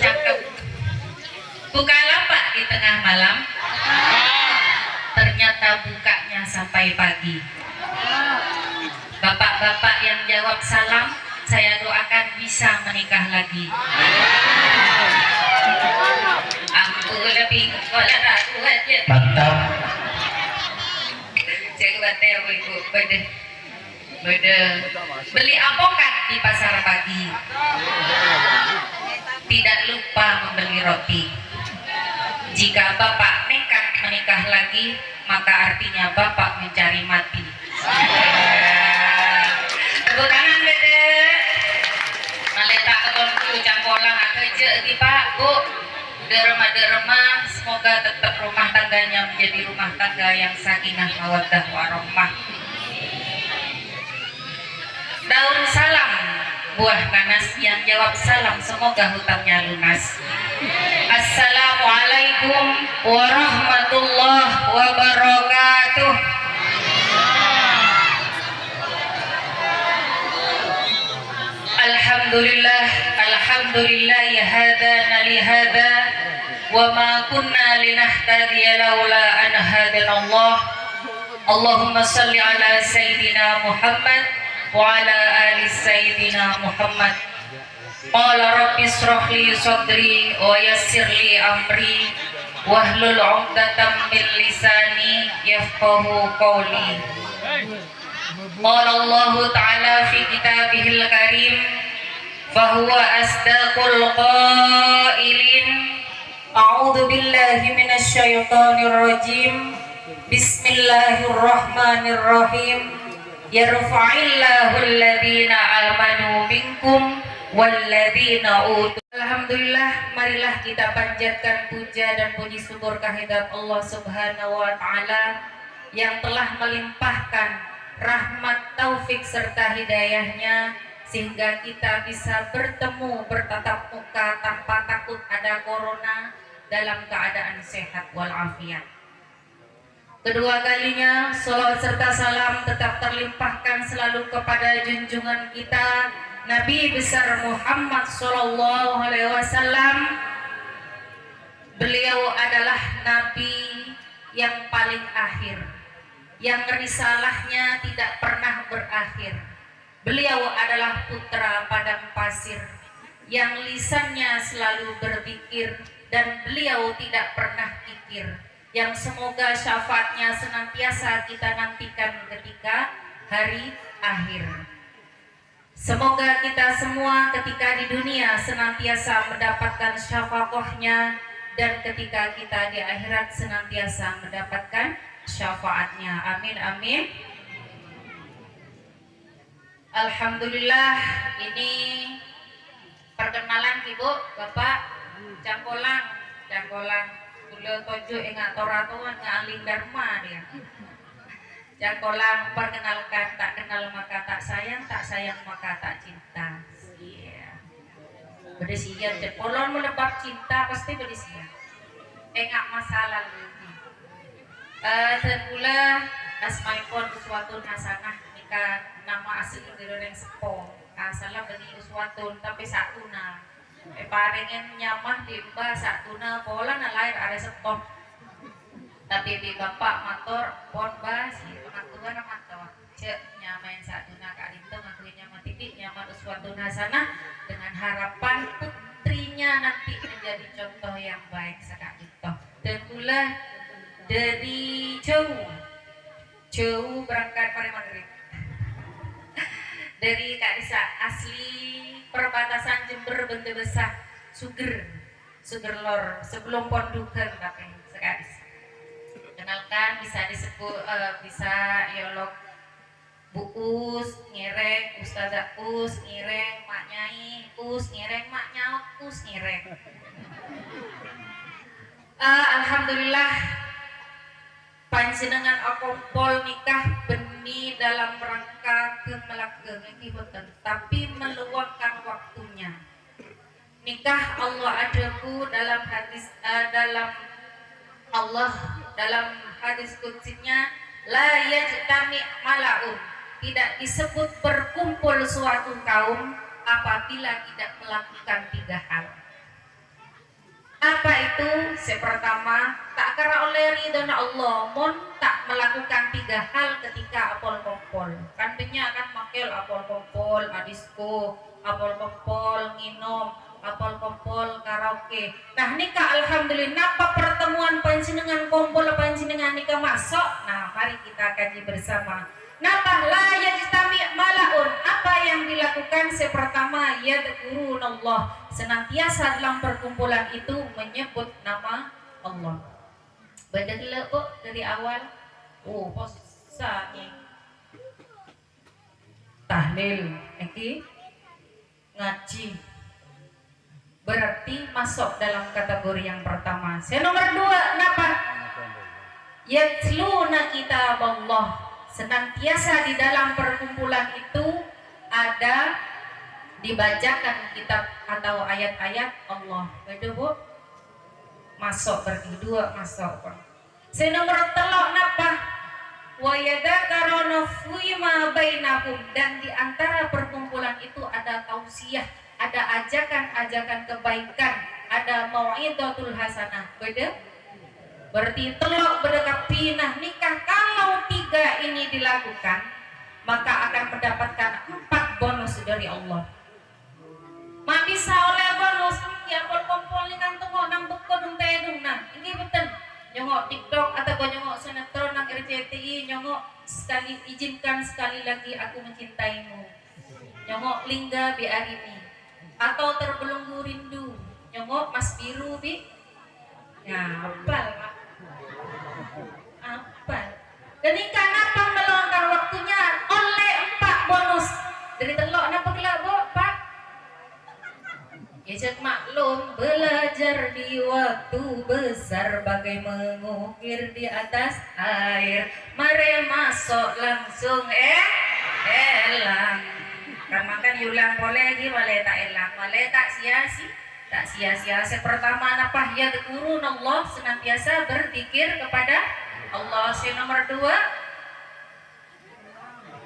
Cakep. Buka lapak di tengah malam, ternyata bukanya sampai pagi. Bapak-bapak yang jawab salam, saya doakan bisa menikah lagi. Aku lebih mantap. Saya bater ibu bede beli apokat di pasar pagi. Tidak lupa membeli roti. Jika bapak nekat menikah lagi, maka artinya bapak mencari mati. Tepuk tangan bede. Maletak ketonku cangkolang aja di pak bu. Derma-derma, semoga tetap rumah tangganya menjadi rumah tangga yang sakinah mawaddah warahmah. Daun salam, buah nanas yang jawab salam, semoga hutangnya lunas. Assalamualaikum warahmatullahi wabarakatuh. Alhamdulillah, alhamdulillah ya hadana li hada wa ma kunna linahtadiya laula an hadanallah. Allahumma salli ala sayyidina Muhammad wa ala ali sayyidina Muhammad. Qala rabbi ishrah li sadri wa yassir li amri wahlul 'uqdatam min lisani yafqahu qawli. Qala Allah ta'ala fi kitabihil karim fahuwa asdaqul qailin. A'udzu billahi minasy syaithanir rajim. Bismillahirrahmanirrahim. Yarfa'illahu alladhina amanu minkum walladzina utul. Alhamdulillah, marilah kita panjatkan puja dan puji syukur kehadirat Allah Subhanahu wa taala yang telah melimpahkan rahmat, taufik serta hidayahnya sehingga kita bisa bertemu bertatap muka tanpa takut ada corona dalam keadaan sehat walafiat. Kedua kalinya salawat serta salam tetap terlimpahkan selalu kepada junjungan kita Nabi besar Muhammad sallallahu alaihi wasallam. Beliau adalah nabi yang paling akhir, yang risalahnya tidak pernah berakhir. Beliau adalah putra padang pasir yang lisannya selalu berzikir dan beliau tidak pernah kikir, yang semoga syafaatnya senantiasa kita nantikan ketika hari akhir. Semoga kita semua ketika di dunia senantiasa mendapatkan syafaatnya dan ketika kita di akhirat senantiasa mendapatkan syafaatnya. Amin amin. Alhamdulillah, ini perkenalan ibu bapak cangkolang kulo tojo ingat toratuan ngaling dharma dia. Cangkolang perkenalkan, tak kenal maka tak sayang maka tak cinta. Iya. Berdesian cepolon melebak cinta pasti berdesian. Enggak masalah lagi. Dan pula asmaipun uswatun hasanah nikah nama asli diroreng sepo. Asalah beni uswatun tapi satuna. Parengen nyamah dimba satuna pola na lahir ada sepo. Tapi di bapak matur pon basi pengaturan matur cek nyamain satuna kak dinto ngakuinnya matitik nyaman uswatun hasanah dengan harapan putrinya nanti menjadi contoh yang baik sekak dinto. Dan pula dari jauh berangkat pada maghrib dari Kak Disa asli perbatasan Jember Bende Besar Suger Lor sebelum Pondukan tapi sekali kenalkan bisa disebut bisa yolok Bu Us ngireng Ustazah Us ngireng Mak Nyai Us ngireng Mak Nyaut Us ngireng. Alhamdulillah panjenengan akompol nikah beni dalam rangka kemelageng kiboten tapi meluangkan waktunya. Nikah Allah adaku dalam hadis dalam hadis kutsinya la yajtami malaun, tidak disebut berkumpul suatu kaum apabila tidak melakukan 3 hal. Apa itu? Sepertama, tak kira oleh ridhona Allah, mon tak melakukan 3 hal ketika apol kompol. Kan banyak kan makel apol kompol, adisko, apol kompol, nginom, apol kompol, karaoke. Nah nikah alhamdulillah, napa pertemuan panjenengan kompol panjenengan nikah masuk. Nah mari kita kaji bersama. Napa la yajtami malaun, apa yang dilakukan? Sepertama yadkurunallah, senantiasa dalam perkumpulan itu menyebut nama Allah. Badal kok dari awal. Oh, posisa nih. Tahlil, iki ngaji. Berarti masuk dalam kategori yang pertama. Nomor 2, napa? Yatluna kitab Allah. Senantiasa di dalam perkumpulan itu ada dibacakan kitab atau ayat-ayat Allah. Beda bu? Masuk berarti 2 masuk. Nomor 3 napa? Wa yadzakaruna fima bainakum, dan di antara perkumpulan itu ada tausiah, ada ajakan-ajakan kebaikan, ada mau'izatul hasanah. Beda? Berarti telok berdekat pinah nikah. Kalau 3 ini dilakukan, maka akan mendapatkan 4 bonus dari Allah. Mak bisa oleh bonus ya kompol ini kan tunggu nang buku dong tedung. Nah ini betul nyongok TikTok atau nyongok sinetron nang RCTI, nyongok sekali izinkan sekali lagi aku mencintaimu, nyongok lingga biar ini, atau terbelenggu rindu, nyongok mas biru bi ya apal apal. Dan ikan apa meluangkan waktunya oleh 4 bonus dari telok napa kelak bu pak. Ya maklum, belajar di waktu besar bagai mengukir di atas air. Mari masuk langsung elang. Kan makan yulang boleh lagi, boleh tak elang, boleh tak sia-sia. Tak sia-sia. Pertama apa? Ya dikurun Allah, senantiasa berzikir kepada Allah. Nomor 2,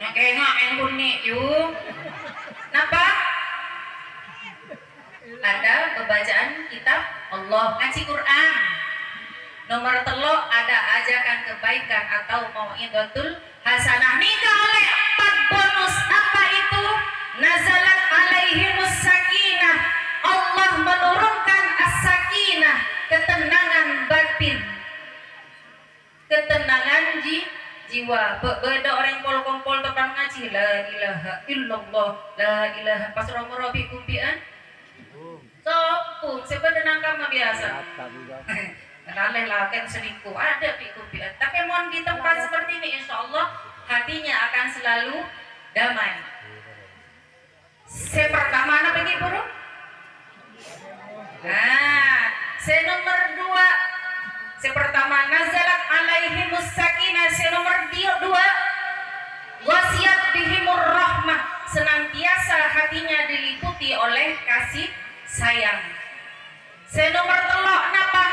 ngekengak engguni yuk. Napa? Ada pembacaan kitab Allah, ngaji Quran. Nomor 3 ada ajakan kebaikan atau mau'izatul hasanah. Nikah oleh 4 bonus. Apa itu? Nazalat alaihimus sakinah, Allah menurunkan as-sakinah, ketenangan batin, ketenangan jiwa. Beda orang pol-kompol tepan ngaji la ilaha illallah, la ilaha pas romo bikum bian sopung sebenarnya nangkap biasa. Kenaleh lah kan selingkuh ada bikum bian. Tapi mohon di tempat seperti ini insya Allah hatinya akan selalu damai. Pertama apa lagi bro? Nah, nomor 2. Pertama nazalat alaihimus sakinah. Nomor 2 wasiat bihimur rahmah, senantiasa hatinya diliputi oleh kasih sayang. Nomor 3 napa?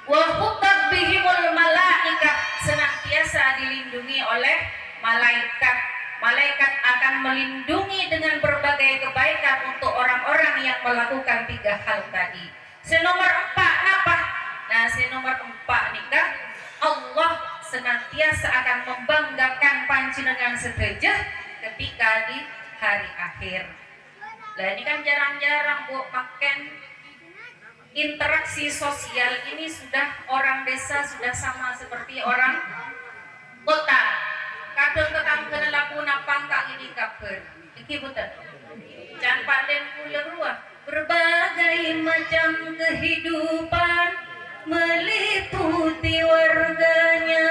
Wa hutab bihimul malaikah, senantiasa dilindungi oleh malaikat. Malaikat akan melindungi dengan berbagai kebaikan untuk orang-orang yang melakukan 3 hal tadi. Nomor 4 napa? Nah, nomor 4 nikah Allah senantiasa akan membanggakan panjenengan sedejah ketika di hari akhir. Nah ini kan jarang-jarang bu, makan interaksi sosial ini sudah orang desa sudah sama seperti orang kota. Kadang tetangga laku napang kak ini kabar. Iki betul. Jangan paden pula ruah. Berbagai macam kehidupan meliputi warganya,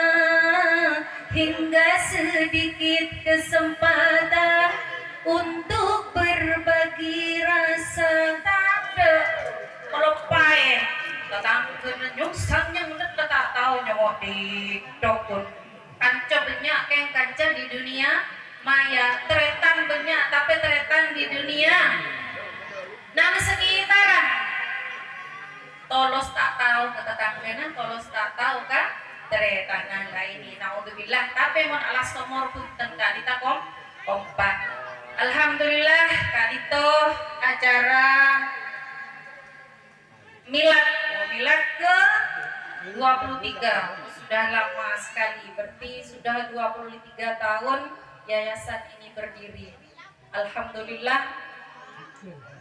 hingga sedikit kesempatan untuk berbagi rasa. Tanda kalau pae tetangga nyungsang yang tak tahu nyawak di dokun kanca banyak keng kanca di dunia maya, teretan banyak tapi teretan di dunia nang sekitaran tolos tak tahu ke tetanggana, tolos tak tahu kan teretan lain ini naudzubillah. Tapi mon alas nomor punten kak ditakom kompak Alhamdulillah Kak Dito acara milad ke 23 sudah lama sekali, berarti sudah 23 tahun yayasan ini berdiri. Alhamdulillah,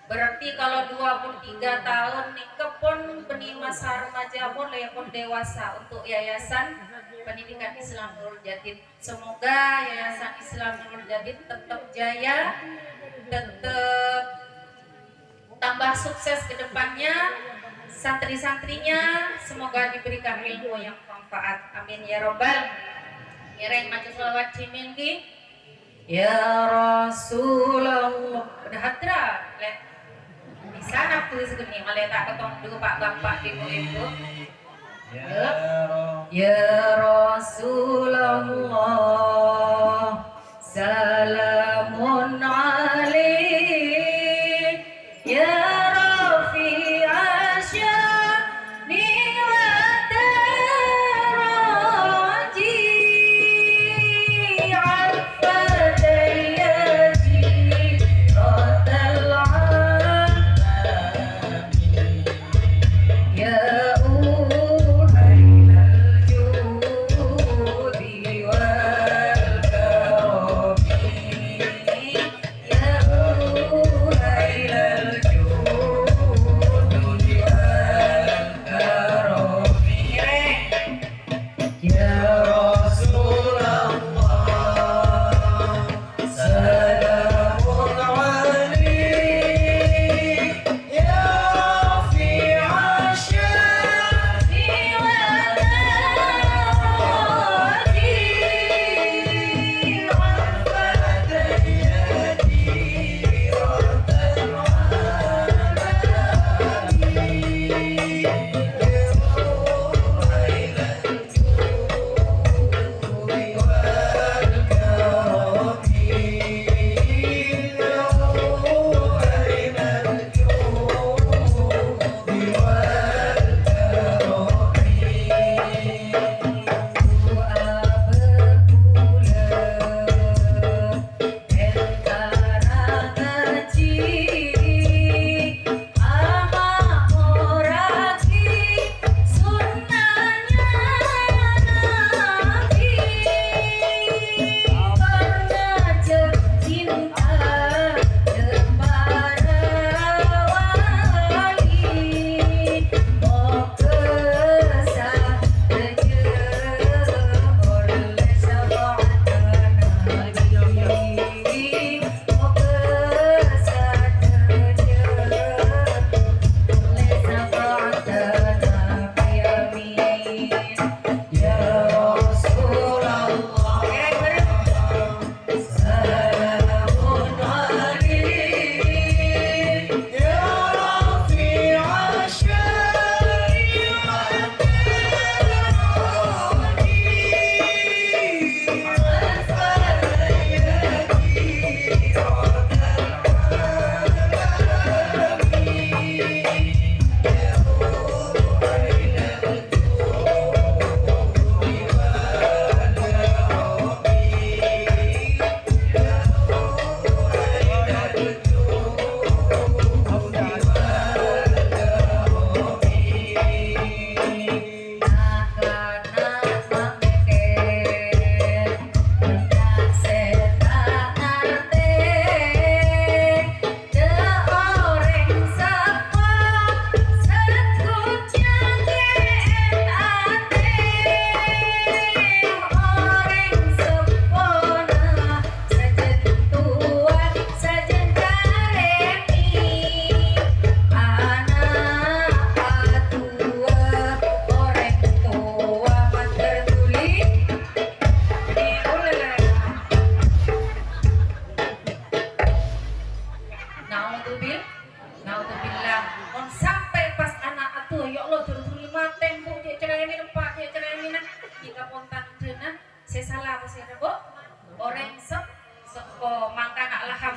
berarti kalau 23 tahun nikah pun benih masa remaja pun pun dewasa untuk yayasan pendidikan Islam Nurul Jadid. Semoga yayasan Islam Nurul Jadid tetap jaya, tetap tambah sukses ke depannya. Santri-santrinya semoga diberikan ilmu yang bermanfaat. Amin ya robbal. Ngereng maca selawat cimengki. Ya Rasulullah. Udah hadra. Bisa nak tulis segini. Malah tak ketong dulu Pak Bapak Ibu. Ya Rasulullah. Salamun alaik. Ya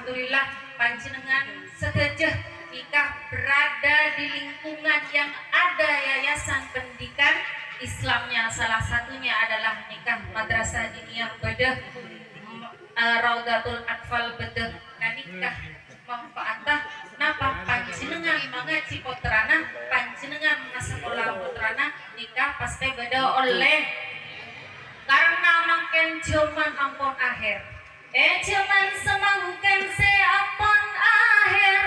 alhamdulillah panjenengan sedejah nikah berada di lingkungan yang ada yayasan pendidikan Islamnya, salah satunya adalah nikah Madrasah Diniyah Bedeh Raudatul Atfal Bedeh. nikah manfaatah napa panjenengan mangaji putrana panjenengan ngasekolah putrana nikah pasti beda oleh karena mangken jaman ampun akhir jaman semangken seampun akhir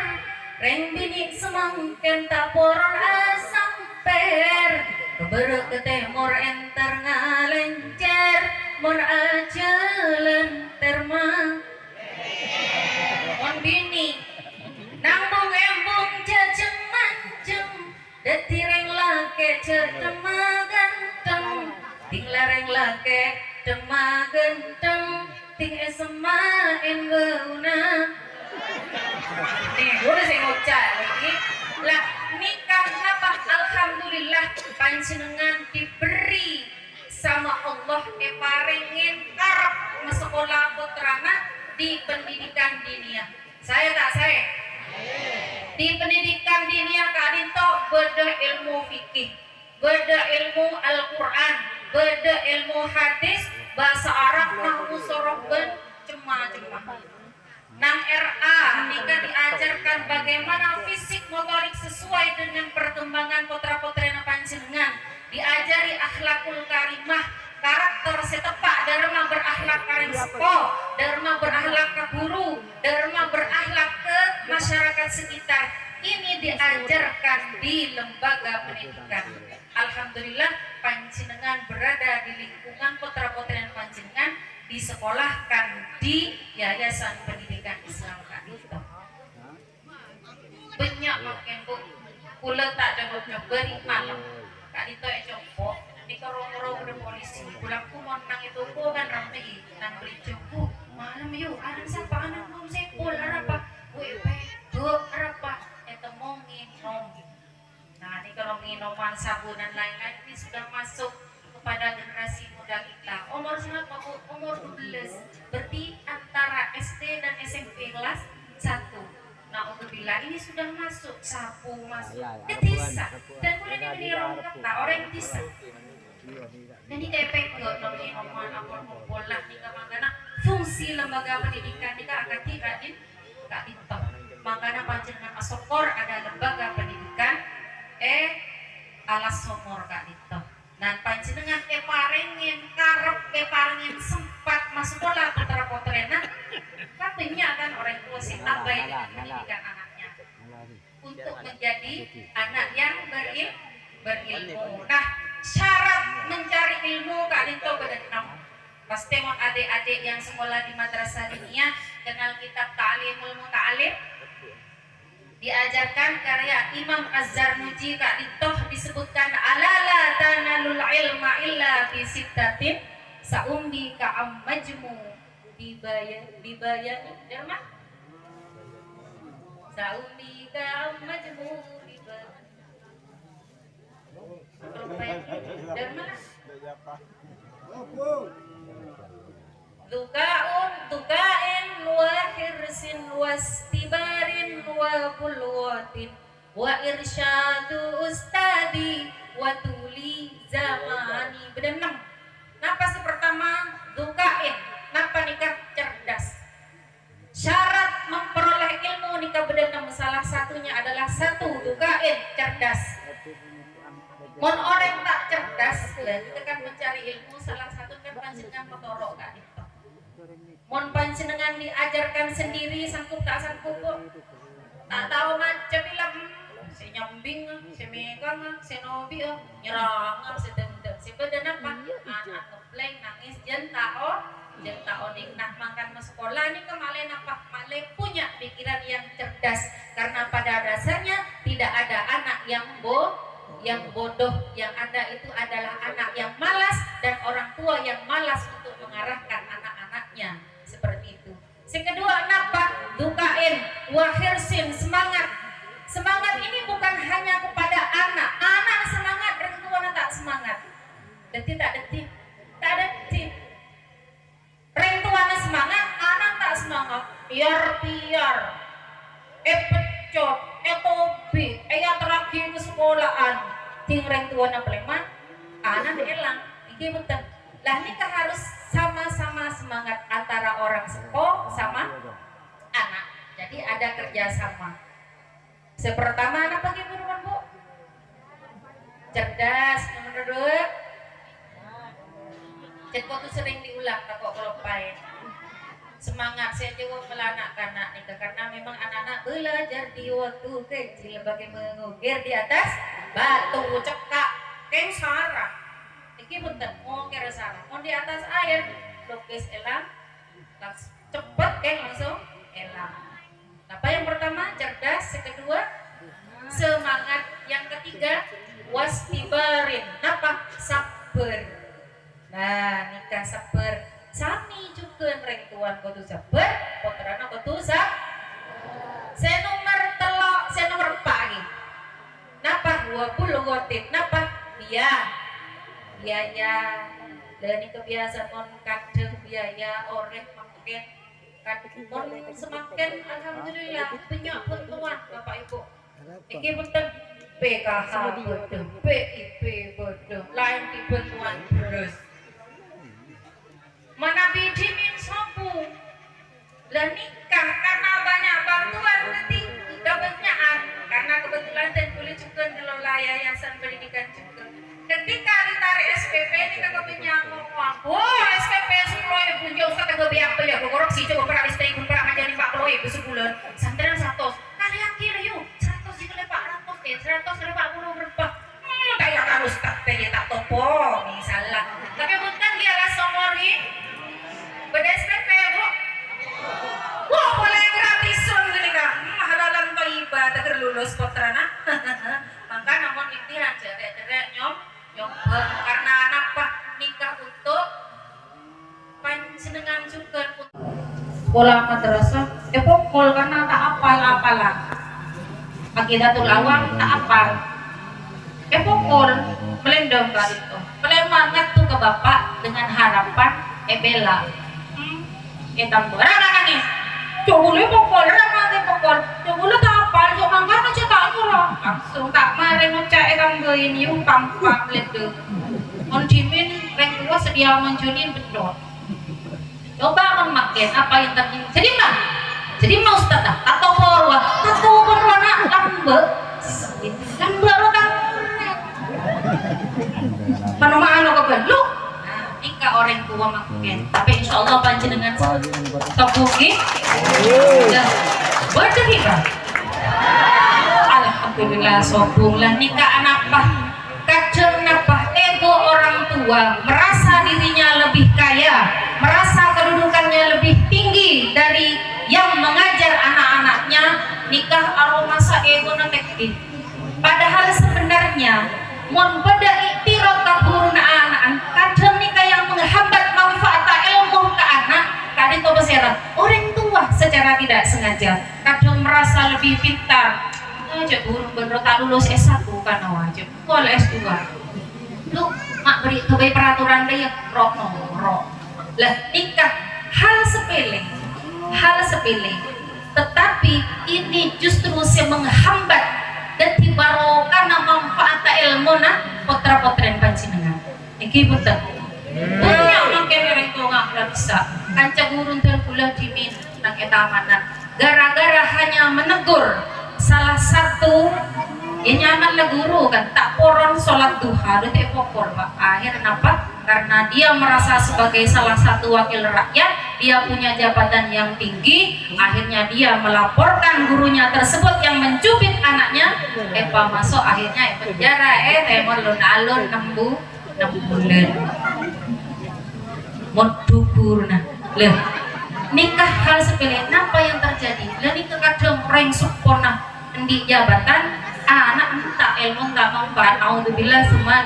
reng bini semangken tak poron asam per keberek mor enter ngalencer mor aja lenter mah mon bini nanggung embung jajeng mancung detireng lake cedema ganteng ting lareng lake dema ganteng ting esema engeuna nih udah saya ngocah lagi lah nikah apa alhamdulillah panjenengan diberi sama Allah parengin karep sekolah putrana di pendidikan dinia saya di pendidikan dinia kadinto beda ilmu fikih beda ilmu Al-Quran beda ilmu hadis bahasa Arab nahwu soroh cemah-cemah nang RA nikah diajarkan bagaimana fisik motorik sesuai dengan perkembangan putra-putrina panjenengan diajari akhlakul karimah karakter setepak dharma berakhlak karing sepo dharma berakhlak ke guru dharma berakhlak ke masyarakat sekitar ini diajarkan di lembaga pendidikan alhamdulillah panjenengan berada di lingkungan putra-putrina panjenengan disekolahkan di Yayasan Pendidikan Islam Kak Dito. Banyak makin bu, kula tak coba beri malam. Kak Dito coba, di korong-korong udah polisi. Pulangku mau nang itu ku kan ramai, nang beli cukup. Malam yuk, ada siapa anak belum sepul, ada apa? Dua, ada apa? Temongin, ngomong. Nah, ini kalau minuman sabun dan lain-lain ini sudah masuk kepada generasi muda kita. Umur berapa Bu? Umur 12. Berarti antara SD dan SMP kelas 1. Nah, alhamdulillah ini sudah masuk sapu masuk ke desa. Dan kemudian ini kata orang desa. Jadi kayak pekot namanya nomor apa lah nih makanya fungsi lembaga pendidikan kita akan tidak ditop. Makanya panjenengan asokor ada lembaga pendidikan alas somor Kak Dito. Nah panjenengan parengin karep parengin sempat masuk sekolah putra-putrena katanya kan orang tua si abai dengan pendidikan anaknya untuk menjadi anak yang berilmu. Nah syarat mencari ilmu Kak Dito berenam pasti mau adik-adik yang sekolah di madrasah diniyah kenal kitab Ta'limul Muta'alim diajarkan karya Imam Az-Zarnuji Kak Dito disebutkan alala tanalul ilma illa bi sittatin saumbi ka'am majmu dibayani derma saumbi ka'am majmu dibayani derma Dukain wa hirsin wastibarin wa bulwatin wa irsyadu ustadi wa tuli zamani. Berenang. Napa pertama? Dukain. Napa nikah cerdas? Syarat memperoleh ilmu nikah berenang salah satunya adalah satu dukain cerdas. Mon orang tak cerdas, kita kan mencari ilmu salah satu kan panjenengan motorok Kak Dito. Mon panjenengan diajarkan sendiri sangkup tak sangkup tak tahu macam bilang si nyambing si megang si nobi nyerang si dendam si badan apa anak ngepleng nangis jentao ning nah makan ke sekolah ini kemalen apa male punya pikiran yang cerdas karena pada dasarnya tidak ada anak yang bodoh yang ada itu adalah anak yang malas dan orang tua yang malas untuk mengarahkan anak-anaknya seperti itu. Yang kedua napa? Dukain wahirsin semangat. Semangat ini bukan hanya kepada anak. Anak semangat dan tua tak semangat. Tak detik. Rentuana semangat, anak tak semangat. Piar. Pecot, tobi, yang terakhir ke sekolahan. Ting rentuana peleman, anak hilang. Iki betul. Lah nikah harus sama-sama semangat antara orang sepuh sama anak. Jadi ada kerjasama. Sepertama anak bagi perumahan Bu, cerdas, nomor 2. Jadi waktu sering diulang tak kok kelopain. Semangat saya jawab melanak anak nih karena memang anak-anak belajar di waktu kecil bagai mengukir di atas batu cekak kayak sarah. Iki punten ngukir sarah. Mau di atas air lukis elang, cepet langsung elang. Apa yang pertama cerdas, yang kedua semangat, yang ketiga wastibarin. Apa? Sabar. Nah nikah sabar. Sami juga reng tuan kudu sabar, putrana kudu sabar. Saya nomor telok, saya nomor 4 lagi. Napa 20 gotit, napa biaya. Dan ini kebiasaan mon kadang biaya orang makin kadang semakin alhamdulillah banyak bantuan Bapak Ibu. Iki punten PKH bodoh, PIP bodoh, lain dibantuan terus. Mana biji min sopu lah nikah karena banyak bantuan nanti kebanyakan karena kebetulan dan boleh juga kelola yayasan pendidikan juga ketika ditarik SPP ini kakak punya ngomong wah SPP 10.000 jauh usah kagak biang ya korupsi coba pernah istri pun pernah menjadi 40.000 sebulan santren 100 kalian kira yuk 100 jika 400 100 40 berapa kayak harus tak tak topo misalnya tapi bukan dia lah somori beda SPP Bu. Wah boleh gratisan gini kak. Halalan toiba tak lulus putrana. Maka namun imtihan cerek nyom karena anak pak nikah untuk panjenengan juga pola madrasah. Pokol karena tak apal-apalah. Akidatul awam tak apal. Pokol melendong kali itu. Melemangat tuh ke bapak dengan harapan bela. Tambah rana nih, coba lu pokol, coba lu tak apa, coba mana cetak kurang, langsung tak marah ngecek tambah ini tampak ledu, konsumen reng tua sedia menjunin bedot, coba memakai apa yang terjadi, jadi mau Ustaz dah, atau porwa nak lambe orang mana lu nikah orang tua makin tapi insya Allah panjenengan tepuki baca kita alhamdulillah sombong lah nikah anak apa kadang apa ego orang tua merasa dirinya lebih kaya merasa kedudukannya lebih tinggi dari yang mengajar anak-anaknya nikah aromasa ego netekti padahal sebenarnya mon pada iktiraf kaburuna anak kadang nikah yang menghambat manfaat ilmu ke anak kadang itu bersyarat orang tua secara tidak sengaja kadang merasa lebih pintar aja burung bener tak lulus S1 kan wajib boleh S2 lu mak beri kebaik peraturan dia rok lah nikah hal sepele tetapi ini justru menghambat dan dibarokan manfaat ilmu na putra-putra panjenengan. Iki betul. Banyak makin orang tua nggak bisa. Kanca gurun terkulah dimin nang etamanan. Gara-gara hanya menegur salah satu ya nyaman lah guru kan tak poron sholat duha itu pokor pak. Akhir kenapa? Karena dia merasa sebagai salah satu wakil rakyat, dia punya jabatan yang tinggi, akhirnya dia melaporkan gurunya tersebut yang mencubit anaknya, masuk akhirnya penjara, alun-alun 6 bulan. Modubur nah, nikah hal sepele, apa yang terjadi? Nikah kadang reng sempurna di jabatan, anak entah ilmu tak manfaat, auzubillah summa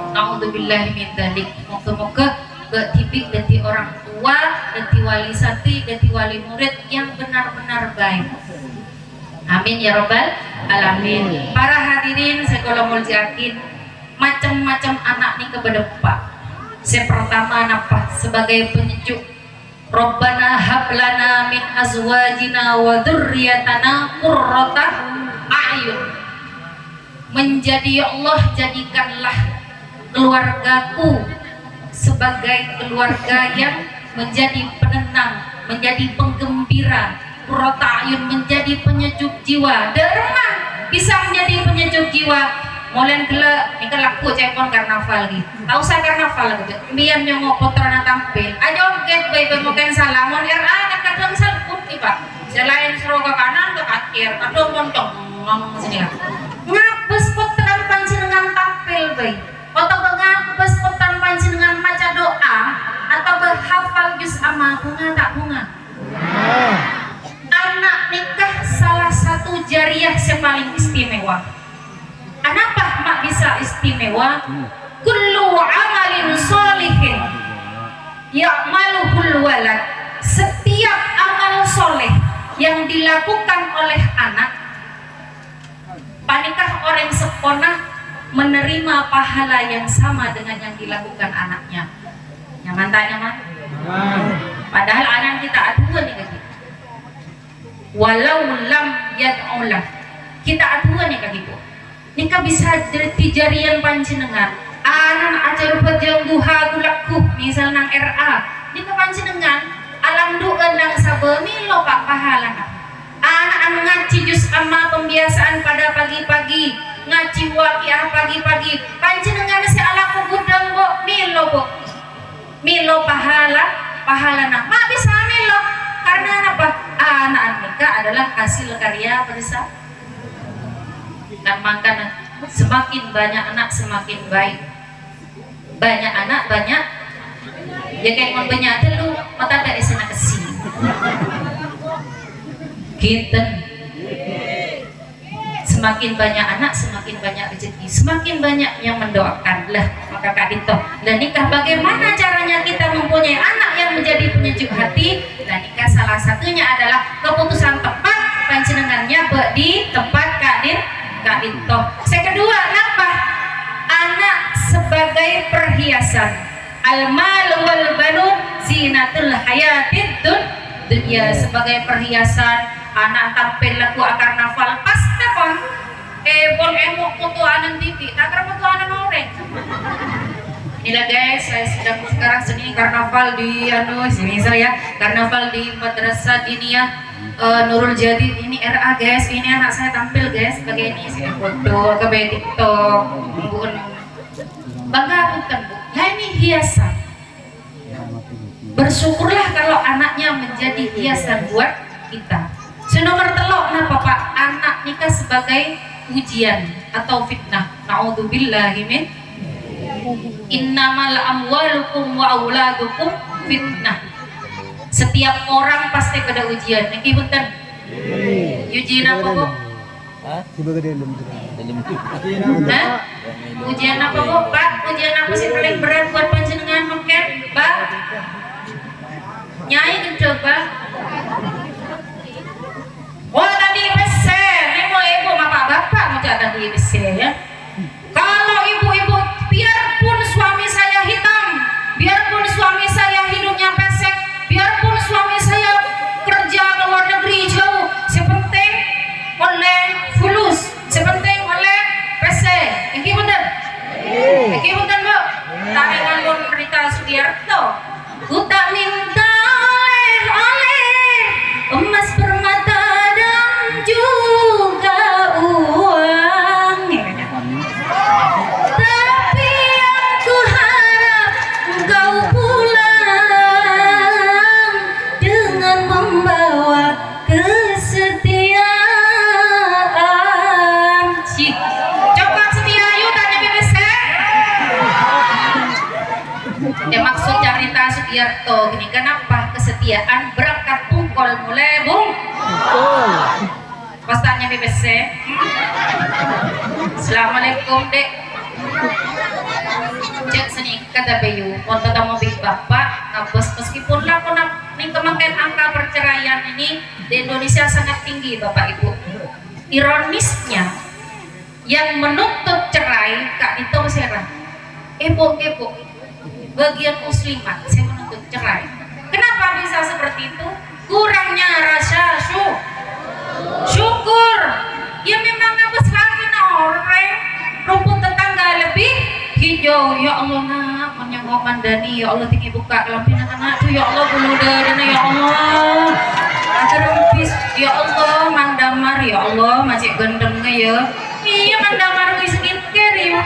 Na'udzubillah min dzalik. Moga-moga bertipik dari orang tua, dari wali santri, dari wali murid yang benar-benar baik. Amin ya robbal alamin. Para hadirin saya yakin macam-macam anak nih kepada Pak. Saya pertama napa sebagai penyejuk. Rabbana hablana min azwajina wa dzurriyyatana qurrata a'yun. Menjadi ya Allah jadikanlah keluargaku sebagai keluarga yang menjadi penenang menjadi penggembira, qurrata ayun menjadi penyejuk jiwa, derma bisa menjadi penyejuk jiwa. Molen gila ini kan laku cepon karnaval gitu. Tahu saya karnaval gitu. Biar nyongok putrana tampil. Ayo get bayi mungkin salah. Mon RA kan kadang salput Pak. Selain seru ke kanan ke akhir, kadang montong ngomong sini lah. Ngapes putran panjenengan tampil bayi. Atau ngapes putran panjenengan maca doa atau berhafal juz amma bunga tak bunga. Anak nikah salah satu jariah yang paling istimewa. Kenapa mak bisa istimewa? Kullu amalin sholihin ya'maluhul walad. Setiap amal soleh yang dilakukan oleh anak, panikah orang seponah menerima pahala yang sama dengan yang dilakukan anaknya. Nyaman tak nyaman? Padahal anak kita aduan nih gitu. Walau lam yad'ulah, kita aduan nih gitu. Nika bisa jadi jarian panjenengan anak ajar pejang duha gulaku misal nang RA nika panjenengan alam doa nang sabemilo pak pahala anak anu ngaji juz amma pembiasaan pada pagi-pagi ngaji waqiah pagi-pagi panjenengan si ala gudang bo milo pahala nak mak bisa milo karena apa anak nikah adalah hasil karya bersama. Dan makanan semakin banyak anak semakin baik, banyak anak banyak ya kayak mau banyak dulu mata dari sana ke sini kita semakin banyak anak semakin banyak rezeki, semakin banyak yang mendoakan lah maka Kak Dito. Dan nikah bagaimana caranya kita mempunyai anak yang menjadi penyejuk hati? Dan nikah salah satunya adalah keputusan tepat panjenengannya di tempat Kak Dito. Yang kedua, kenapa? Anak sebagai perhiasan. Al-mal wal banun zinatul hayatid dunya. Sebagai perhiasan, anak tampil lagu karnaval pas tepan. Bon emok fotoanan TV, tak ada fotoanan orang. Inilah guys, saya sedang sekarang seni karnaval di sini saya karnaval di Madrasah Diniyah Nurul Jadid. Ini RA guys, ini anak saya tampil guys sebagai ini sini foto ke TikTok. Bangga bukan bu? Ya ini hiasan. Bersyukurlah kalau anaknya menjadi hiasan buat kita. Nomor telok napa pak? Anak nikah sebagai ujian atau fitnah. Na'udzubillahi min. Innamal amwalukum wa auladukum fitnah. Setiap orang pasti pada ujian. Niki punten. Ujian apa bu? Ujian apa bu? Pak, ujian apa sih paling berat buat panjenengan mungkin? Pak, Nyai coba. Oh tadi IPC, ini mau ibu bapak mau tadi IPC ya. Kalau ibu-ibu, biarpun suami saya hitam, biarpun suami saya hidungnya pesek, biarpun suami saya kerja ke luar negeri jauh, sepenting oleh fulus, sepenting oleh PC. Iki bener? Iki bener bu? Taringan pun Rita Sugiarto. Ku tak minta oleh emas permata dan juga uang, tapi yang ku harap engkau pulang dengan membawa kesetiaan. Coba setia yuk tanya BBC. Ya maksud cerita Sugiarto gini, kenapa kesetiaan berangkat pungkol mulai bung? Pas tanya BBC. Assalamualaikum dek. Cek seni kata Bayu, mau ketemu big bapak, ngabos meskipun lah pun kemakan angka perceraian ini di Indonesia sangat tinggi bapak ibu. Ironisnya yang menuntut cerai Kak Dito Serang. Ibu bagian muslimat saya menuntut cerai. Kenapa bisa seperti itu? Kurangnya rasa syukur. Ya memang ngabes lagi orang rumput tetangga lebih hijau. Ya Allah nak, yang mau mandani ya Allah tinggi buka kelampinan anak tuh ya Allah bulu dana ya Allah terempis ya Allah mandamar ya Allah masih gendengnya ya iya mandamar wis skincare ya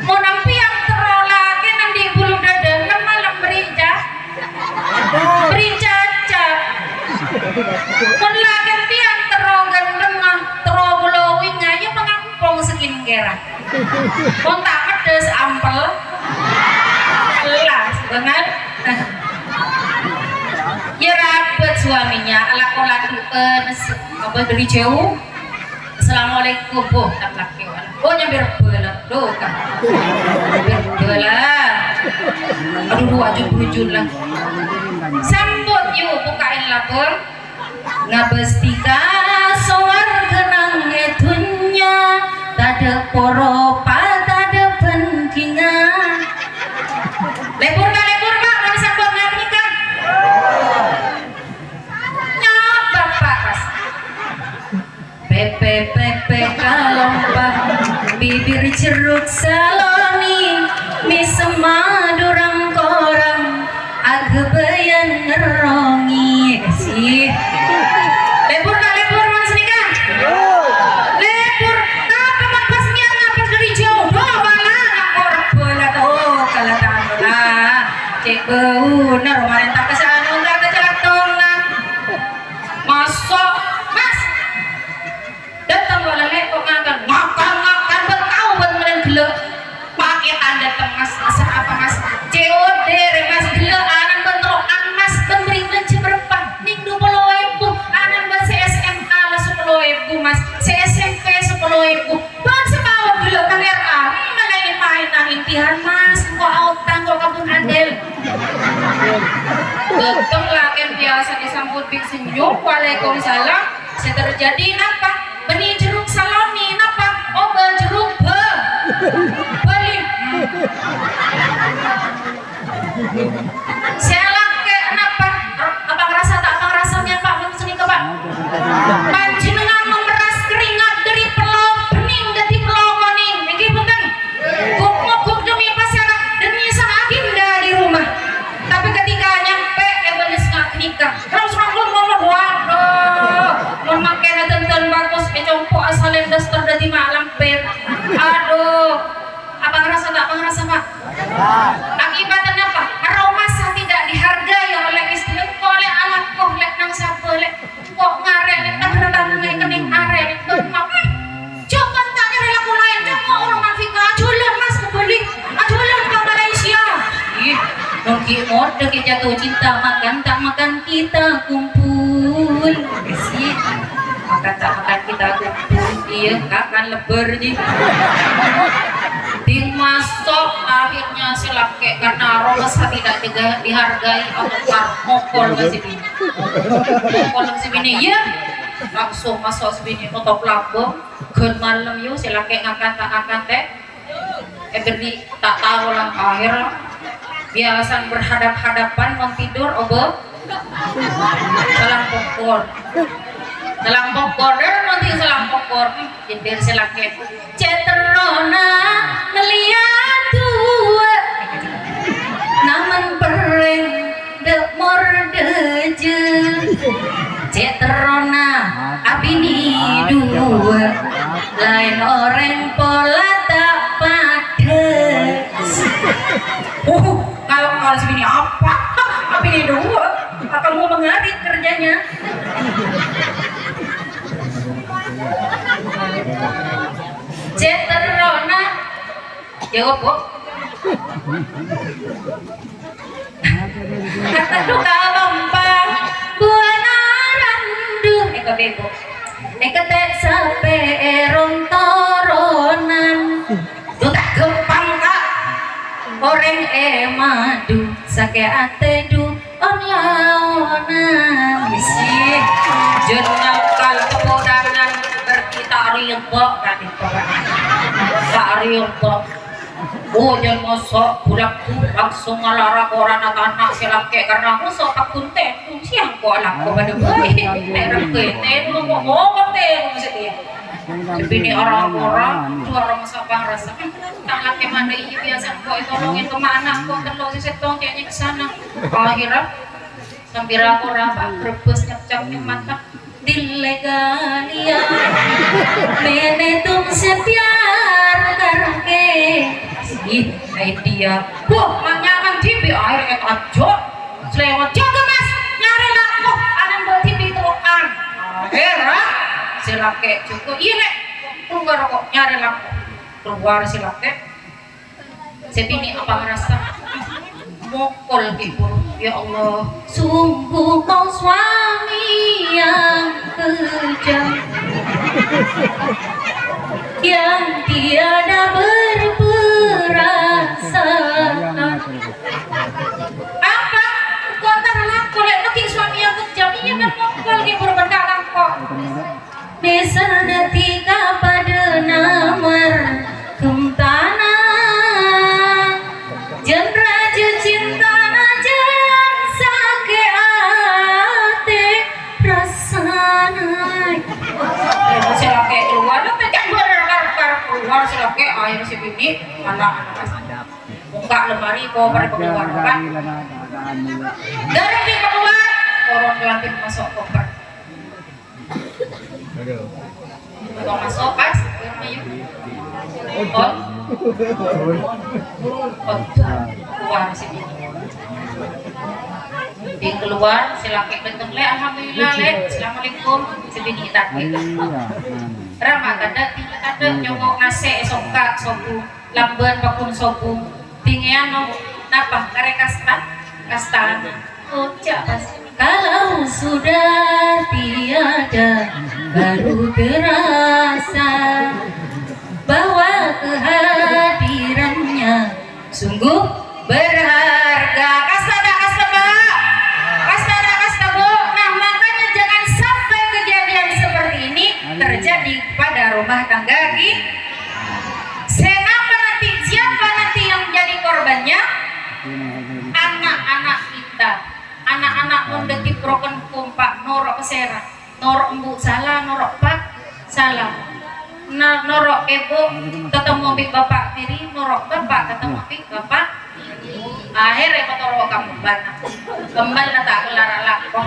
mau nampi yang terolake nanti bulu dada malam berinca berincaca pun lagi tiang terogan lemah terobulowing aja mengampung skincare kontak pedes ampel jelas dengan ya rapat suaminya laku-laku apa dari jauh assalamualaikum bu tak laki oh nyamber bela doh kan bela aduh dua jujur lah sambut yuk bukain lapor ngabestika soar genang etunya tada poropa tada pentingan lebur pak mana sambut ngerti kan nyok bapak pas pepe kalompak bibir jeruk saloni misema durang korang agbeyan ngerongi sih lebur mas nikah lebur apa mak pas niat ngapas dari jauh doh bala ngakor bola tuh kalatan lah cek bener kemarin tak kesana enggak ke jalan tolak masuk mas datang bola lekok makan berkau buat melen gelek pakai tanda temas asa apa mas COD mas gelek anan bentrokan mas pemberi belanja berapa ning 20.000 anan ban CSMA lah 10.000 mas CSMP 10.000 bang sebawa gelek kan RA mana main impian mas kok autang kok kabun andel betul lah kan biasa disambut bing senyum waalaikumsalam saya terjadi napa benih jeruk saloni napa oh jeruk beli saya laki kenapa abang rasa tak abang rasanya pak belum seni ke pak panjenengan memeras keringat dari pelau bening dari pelau kuning ini bukan guk demi pasangan demi sang agenda di rumah tapi ketika nyampe ebelis nggak nikah terus ngomong waduh memakai nonton bagus compo asal dasar dari malam per aduh abang rasa tak abang rasa pak akibatnya apa aroma tidak dihargai oleh istri oleh anakku oleh nang siapa oleh kok ngarek tak rendah kening arek mau coba tanya relaku lain coba orang Afrika ajulah mas kembali ajulah ke Malaysia ih nongki mode kita jatuh cinta makan tak makan kita kumpul sih makan tak makan kita kumpul iya kapan lebar nih dimasuk akhirnya silake karena roles tidak dihargai atau mokol ke sini mokol ke sini ya langsung masuk sini nutup labo ke malam yuk silake ngangkat teh berdi tak tahu lah akhir biasa berhadap-hadapan mau tidur obo selang pokor nanti selang pokor jadi silake ceterona ngeliat tua naman pereng dek mordeje ceterona abini dua lain orang pola tak padas kalau segini apa abini dua akan mau mengarit kerjanya ceterona jawab kok kata duka lompang buana randu eka bebo eka tek sape erong toronan duka gempang kak orang madu sake ate du on laonan isi jurnal kal kepodangan berkita riyok tadi tak riyok oh jangan mosok budak langsung ngalarang orang anak silake karena mosok takun teh siang kok anak kok pada baik merah kete lu mau ngomong teh maksudnya Bini orang-orang suara masak rasa tak laki mana iya biasa kok tolongin ke mana kok terlalu si setong kayaknya ke sana. Akhirnya sambil aku rapat berbus nyap-nyap mata dilegalia mene tumse pyar karke ih dia wah manyakan TV akhirnya kacau selewat jaga mas nyari aku anak bawa TV itu kan akhirnya si laki cukup iya lek keluar kok nyari aku keluar si laki si bini apa ngerasa mokol gitu ya Allah sungguh kau suami yang kejam yang tiada berperasaan apa kau terlalu kolek lagi suami yang kejam iya kan mokol gitu berbendalang kok Desar detika pada namar kemtana jenraja cinta najan sake ate rasana si laki keluar nanti jangan keluar si laki air si bini anak-anak buka lemari kau pada keluar kan dari di keluar orang lantin masuk koper kalau masuk pas keluar sini di keluar si laki datang le alhamdulillah le assalamualaikum si bini tadi ramah kada tinggal ada nyongok nase soka sobu lamban bakun sobu tinggian no napa kare kastana ucap pas kalau sudah tiada baru terasa bahwa kehadirannya sungguh berharga. Kastada bu. Nah makanya jangan sampai kejadian seperti ini terjadi pada rumah tangga kita. Siapa nanti yang menjadi korbannya? Anak-anak kita. Anak-anak mendeti broken kumpak norok kesera norok embu salah norok pak salah norok ibu ketemu bik bapak tiri norok bapak ketemu bik bapak akhirnya petorok kamu bana kembali tak kelar lakon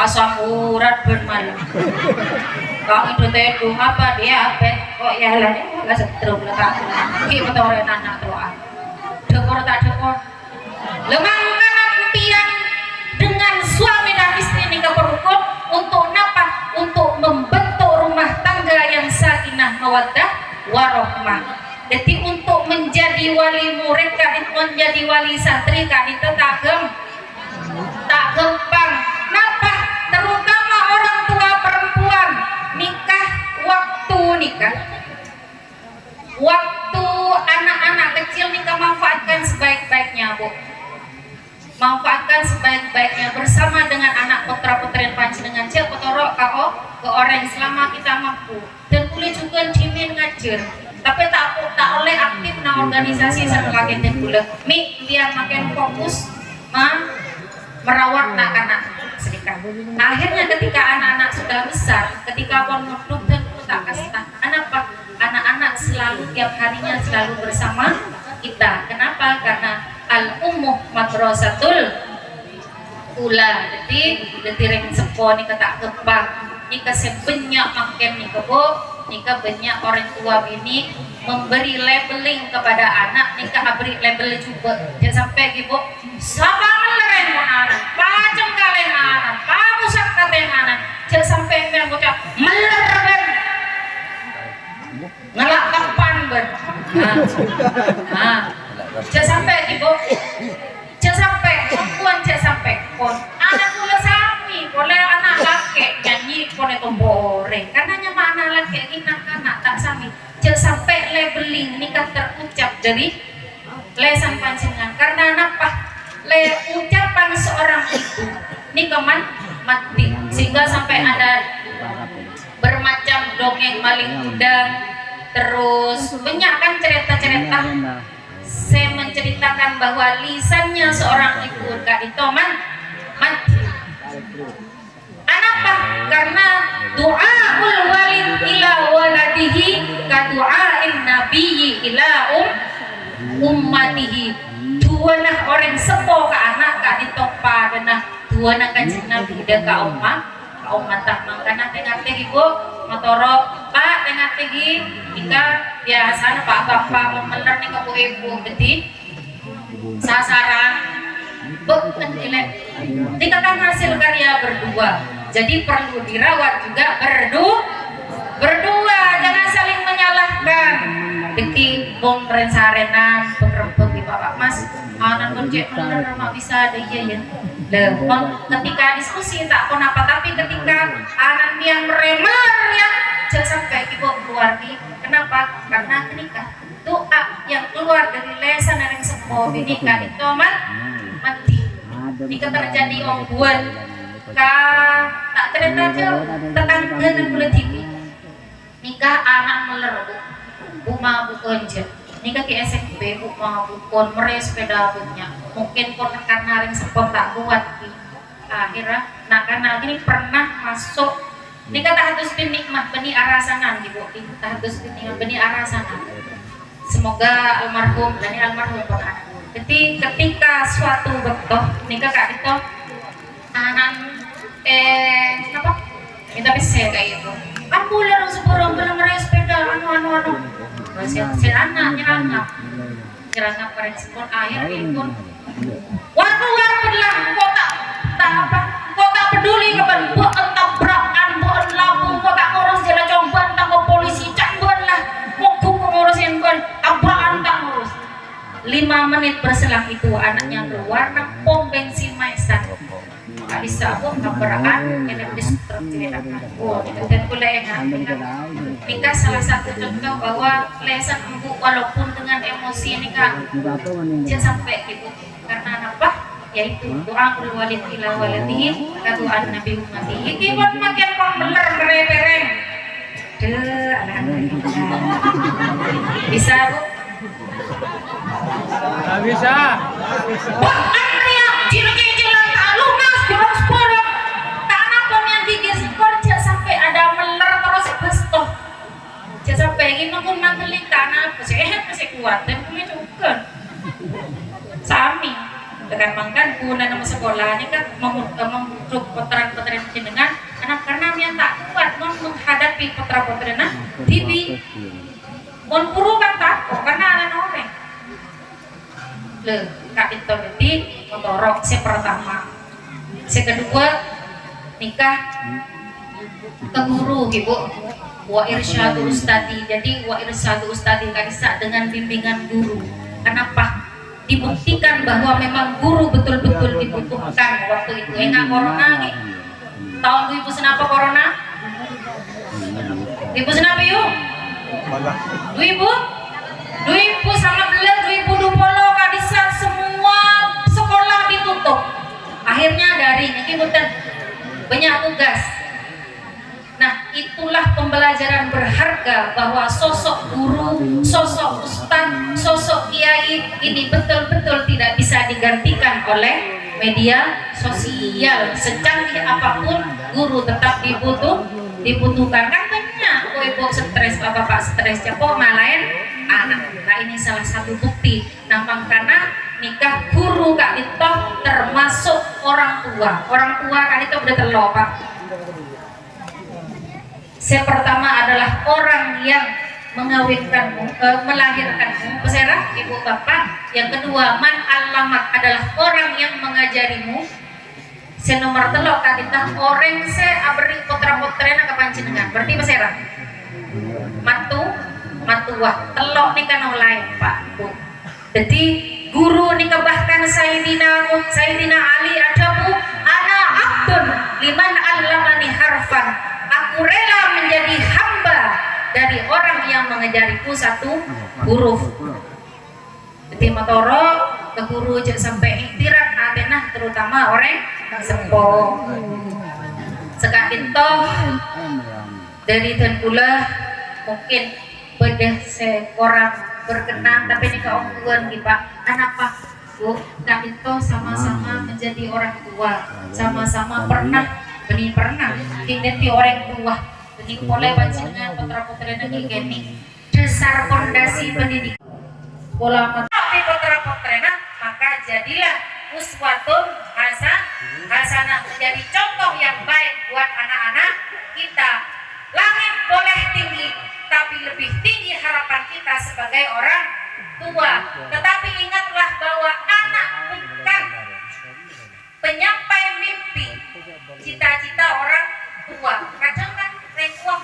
asam urat bermalam kau itu tedu apa dia kok ya lah dia nggak setrum letak ki petorok anak doa dekor tak dekor lemang tiang dengan suami dan istri nikah berhukum untuk apa? Untuk membentuk rumah tangga yang sakinah mawaddah warahmah. Jadi untuk menjadi wali murid kan menjadi wali santri kan itu tak gampang. Kenapa? Terutama orang tua perempuan nikah waktu anak-anak kecil nikah manfaatkan sebaik-baiknya bu. Manfaatkan sebaik-baiknya bersama dengan anak putra-putri panjenengan cek potoro kau ke orang selama kita mampu dan boleh juga dimin ngajar tapi tak oleh aktif na organisasi sebagai dan boleh biar makin fokus merawat anak-anak sedikit. Akhirnya ketika anak-anak sudah besar ketika pon hidup dan tak kasih anak-anak selalu tiap harinya selalu bersama kita. Kenapa? Karena al-ummuh madrasatul ula. Jadi reng sepo nika tak kepang nika sebanyak makin nika bu nika banyak orang tua bini memberi labeling kepada anak nika beri label juga jangan sampai ibu sama meleren anak pacem kalian anak pamusak kalian anak jangan sampai yang bocah meleren ngelak kapan ber jangan sampai ibu jangan sampai perempuan jangan sampai pon anak mula sami boleh anak laki nyanyi pon itu boreng karena nyama anak laki ini anak tak sami jangan sampai labeling nikah terucap dari lesan panjenengan karena apa ucapan seorang ibu nikah mati sehingga sampai ada bermacam dongeng maling udang terus banyak kan cerita-cerita saya menceritakan bahwa lisannya seorang ibu itu mati. Kenapa? Karena doa waladihi dua nah orang sepo ka anak ka ditokpa dan dua nah kanjeng Nabi dan ka umat tak mangkana tengah ibu motoro pak tengah tegi jika biasa pak bapak memeler nih ke ibu jadi sasaran bukan jelek jika kan hasil karya berdua jadi perlu dirawat juga berdua jangan saling menyalahkan deki bong sarenan pengrempeng di bapak mas anak berjek bener mak bisa ada iya ya ketika diskusi tak pun apa tapi ketika anak yang meremer yang jangan sampai ibu keluar nih kenapa karena ketika doa yang keluar dari lesan yang sepo binika itu mati jika terjadi ongguan tak ternyata jauh tetangga dan politik nikah anak melerbu bu mabuk konjen nikah ke SMP bu mabuk kon meres sepeda punya mungkin kon karena ring sepon tak kuat akhirnya nah karena ini pernah masuk nikah tak harus nikmat beni arasanan ibu tak harus nikmat beni arasanan semoga almarhum dan almarhum pernah jadi ketika suatu waktu nikah kak itu anak apa minta bisa kayak itu kan boleh orang seorang belum meres sepeda anu si anak nyerangap respon air itu war belah kok tak peduli kapan buat tabrakan buat lampu kok tak ngurus jalan coba tangkap polisi cakban lah mau ngurusin kan tabrakan tak ngurus 5 menit berselang itu anaknya keluar nang pom bensin maesan tak bisa tabrakan yang distrukturkan dan pula yang nikah salah satu contoh bahwa lesan empuk walaupun dengan emosi nikah jangan sampai gitu karena apa yaitu doa ul walid ila waladihi doa nabi ummatihi kibat makin bener merepereng alhamdulillah bisa bu nggak bisa wah Andrea cilik-cilik lunas kurang sporok tanah pom yang gigir kerja sampai ada meler terus bestoh jangan sampai ini pun mantelik tanah sehat masih kuat dan punya juga sami dengan mangkan guna nama sekolah ini kan membujuk putaran-putaran jenengan anak karena yang tak kuat menghadapi putera-puterana bibi mon puru kan takut karena anak orang kak itu jadi motorok si pertama si kedua nikah ke guru ibu wa irsyadu ustadi jadi wa irsyadu ustadi kadisa dengan bimbingan guru kenapa dibuktikan bahwa memang guru betul-betul dibutuhkan waktu itu enggak corona nih tahun 2000 kenapa corona 2000 kenapa yuk 2000 sama belas 2020 kadisa semua sekolah ditutup akhirnya daring ini bukan banyak tugas. Nah itulah pembelajaran berharga bahwa sosok guru, sosok ustadz, sosok kiai ini betul-betul tidak bisa digantikan oleh media sosial. Secanggih apapun guru tetap dibutuhkan. Kan banyak ibu stres, bapak stres, kok malain anak. Nah ini salah satu bukti. Nah makanya nikah guru kak itu termasuk orang tua. Orang tua kak itu udah terlupa. Yang pertama adalah orang yang mengawinkanmu, melahirkanmu, peserah ibu bapak. Yang kedua, man alamat adalah orang yang mengajarimu. Yang nomor telok kadita orang se abri putra-putrena kepanjenengan. Berarti peserah matuah telok nih kan lain pak bu. Jadi guru nih bahkan Sayyidina Ali adabu ana abdun liman allamani harfan. Aku rela menjadi hamba dari orang yang mengajariku satu huruf. Jadi motoro ke guru sampai iktirak atenah terutama orang sepo. Sekadin toh dari dan pula mungkin bedah seorang berkenan tapi ini keongguan di pak anak pak bu kami toh sama-sama menjadi orang tua sama-sama pernah kini orang tua jadi boleh panjenengan putra-putri negeri kini dasar fondasi pendidikan pola di putra-putrena, maka jadilah uswatun hasanah, menjadi contoh yang baik buat anak-anak kita. Langit boleh tinggi, tapi lebih tinggi harapan kita sebagai orang tua. Tetapi ingatlah bahwa anak bukan penyampai mimpi cita-cita orang tua. Kadang kan orang tua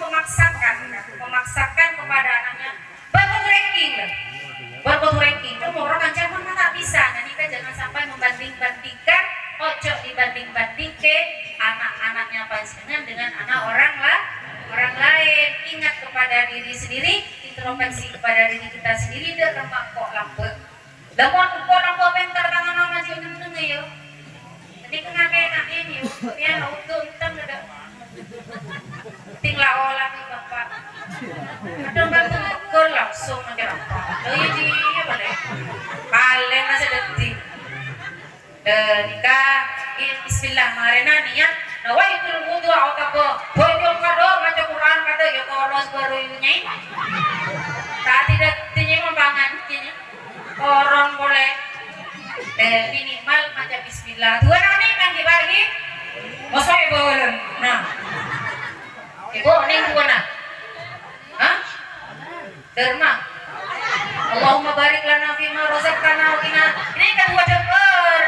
memaksakan kepada anaknya berbuat ranking itu orang ancaman tak bisa. Nanti kan jangan sampai membanding-bandingkan, ojo dibanding-banding ke anak-anaknya panjenengan dengan anak orang lain. Ingat kepada diri sendiri, introspeksi kepada diri kita sendiri, dan remak kok lampu pintar tangan sama sih neng yo. Jadi kena kayak ini yo, ya untuk kita nggak tinggal olah nih bapak. Kadang kan langsung macam apa? Iya boleh. Paling masih detik. Nikah, Bismillah marina niat. Nawaitul wudu atau bojong kado baca Quran kado ya tolos baru ini. Tak tidak tinggi membangun tinggi. Orang boleh. Minimal baca Bismillah. Dua orang kan dibagi. Masa ibu belum. Nah, ibu nih dua nak. Hah? Derma. Allahumma barik lana fima razaqtana wa qina. Ini kedua denger.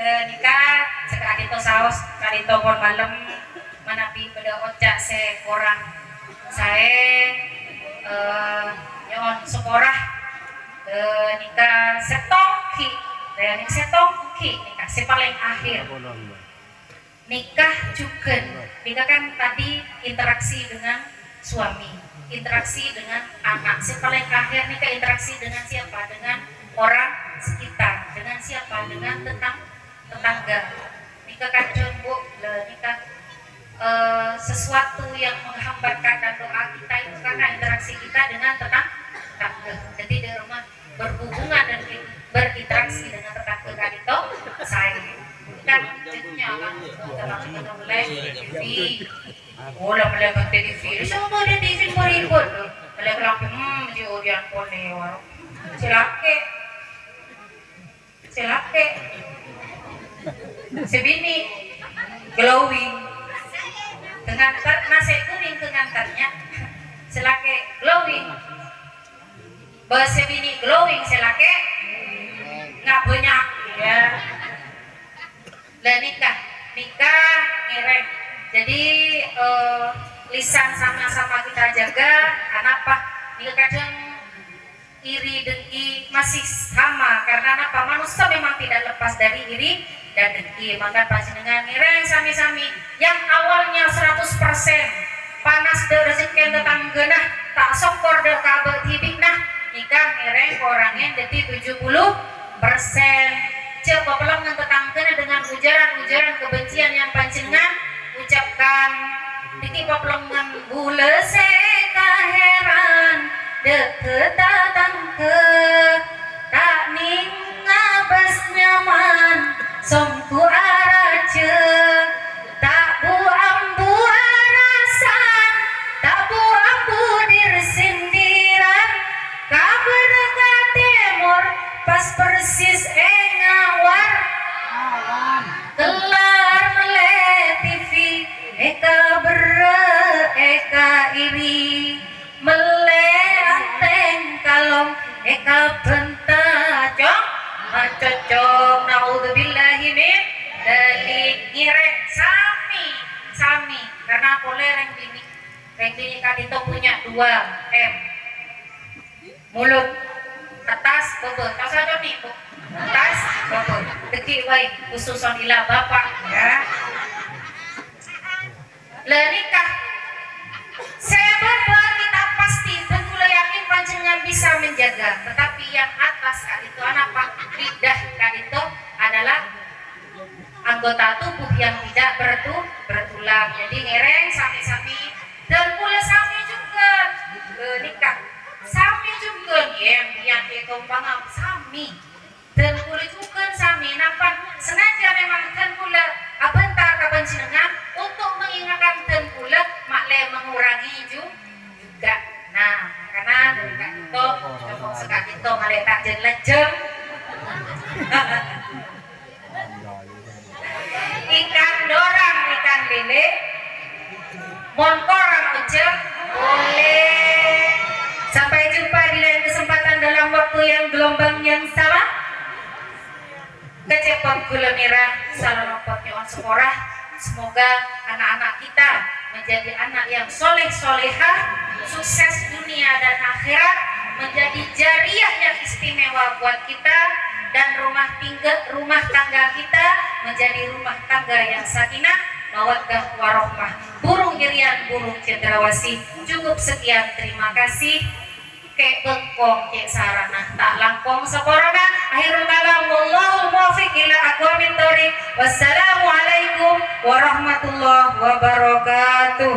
Nikah sekali to saus, sekali to pon malam manapi pada ocak se orang saya nyon sekorah nikah setongki dan setongki nikah si paling akhir nikah juga nikah kan tadi interaksi dengan suami, interaksi dengan anak, si paling akhir nikah interaksi dengan siapa, dengan orang sekitar, dengan siapa, dengan tetangga. Nikah kadang bu nikah sesuatu yang menghambatkan dan doa kita itu karena interaksi kita dengan tetangga. Jadi di rumah berhubungan dan berinteraksi dengan tetangga kan itu saya kan tentunya kan kita boleh TV, boleh melihat TV. Semua ada TV berikut, boleh laki diudian boleh warung silake sebini glowing dengan nasi kuning kengantarnya silake glowing bahasa bini glowing silake nggak banyak ya. Dan nikah ngereng jadi lisan sama-sama kita jaga. Kenapa nikah kadang iri dengki masih sama karena apa, manusia memang tidak lepas dari iri dan dengki. Maka panjenengan ngereng sami-sami yang awalnya 100% panas de rezeki tetangga nah tak sokor de kabel tibik nah nikah ngereng orangnya jadi 70%. Coba pelanggan tetangga dengan ujaran kebencian yang panjenengan ucapkan diki pelanggan bule seka heran deket datang ke tak ning ngabes nyaman songku arace tak bu arasan tak bu dirsindiran kabar ka timur pas persis ngawar kelar mele TV eka iri mele anteng kalong eka bentacong macocong naudzubillahi min dalik ngireng sami karena boleh reng dini kadito punya 2M mulut atas bobot kasa nih bu atas bobot deki baik khususon ila bapak ya lenikah sebab kita pasti betul yakin panjenengan bisa menjaga, tetapi yang atas kali itu apa lidah kali itu adalah anggota tubuh yang tidak bertulang. Jadi ngereng sami-sami dan pula sami juga nikah sami juga yang ditumpang sami dan pula juga sami nampak sengaja memang dan pula abentar kapan jenengan untuk mengingatkan dan pula makle mengurangi juga Mon korang aja boleh. Sampai jumpa di lain kesempatan dalam waktu yang gelombang yang sama. Kecepot gula merah, salam on sekolah. Semoga anak-anak kita menjadi anak yang soleh solehah, sukses dunia dan akhirat, menjadi jariah yang istimewa buat kita, dan rumah tangga kita menjadi rumah tangga yang sakinah, mawaddah warohmah. Burung irian, burung cendrawasih. Cukup sekian, terima kasih. Kek bengkong, kek sarana tak langkong sekorona. Akhirul kalam, wallahu muwaffiq ila aqwamit thoriq. Wassalamualaikum warahmatullahi wabarakatuh.